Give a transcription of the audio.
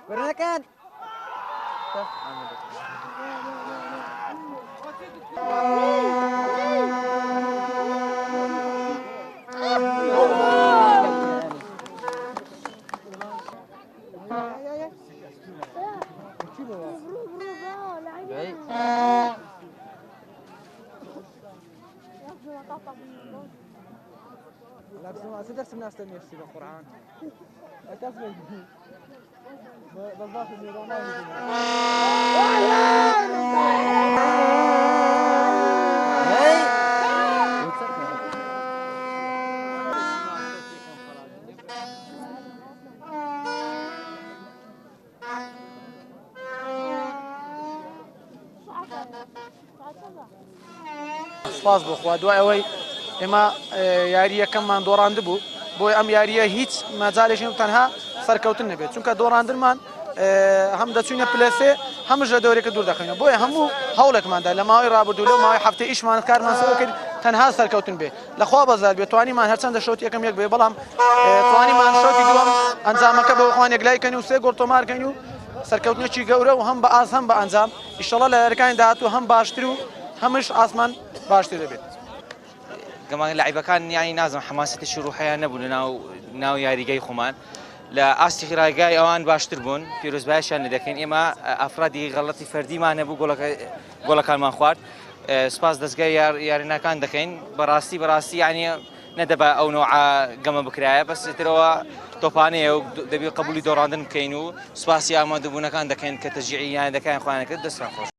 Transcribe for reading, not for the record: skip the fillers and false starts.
Bernakan. لا بس ما الناس تمشي بالقرآن. بالضبط سپاس بخوا دوای ئەوەی ئێمە یاریەکەممان دۆڕاند بوو بۆی ئەم یاریە هیچ مەجالێکی تەنها سەرکەوتن نەبێت چونکە دۆڕاندنمان هەم دەچوینە پلەسێ هەمش لە دەورێکە دوور دەخەینەوە بۆیە هەموو هەوڵێکماندا لە ماوەی ڕابردوو لەو ماوەی هەفتەی ئیشمان کارمان سەوە کرد تەنها سەرکەوتن بێ لەخوا بەزار بێت توانیمان هەرچەندە شەوت یەکەم یەک بێ بەڵام توانیمان شەوتی دووەم ئەنجامەکە بەوەخوا یەکلایکەنی و سێ گۆڵ تۆمارکەین و سەرکەوتنێکی گەورە و هەم بە ئاز هەم بە ئەنجام ئیشەڵا لە یاریەکانی داهاتوو هەم باشتر و هەمش ئاسمان باشتر دەبێت. كمان لاعبەکان يعني نازم حماسەتێکی ڕوحیان نەبوو لە ناو یاریگەی خۆمان لە ئاستی خراگای ئەوان باشتر بوون پیرۆزبایشیان لە دەکەین ئێمە ئافرادی غەڵەتی فەردیمان نەبوو گۆڵەکانمان خوارد سپاس دەستگای یارینەکان دەکەین بەڕاستی یعنی نەدەبا ئەو نوعە گەمە بکرایە بەس ترەوە تۆپانەیە و دەبێت قبولی دۆڕاندن بکەین و سپاسی ئامادەبوونەکان دەکەین کە تەشجیعیان دەکەین خوانەکە دەستان خۆش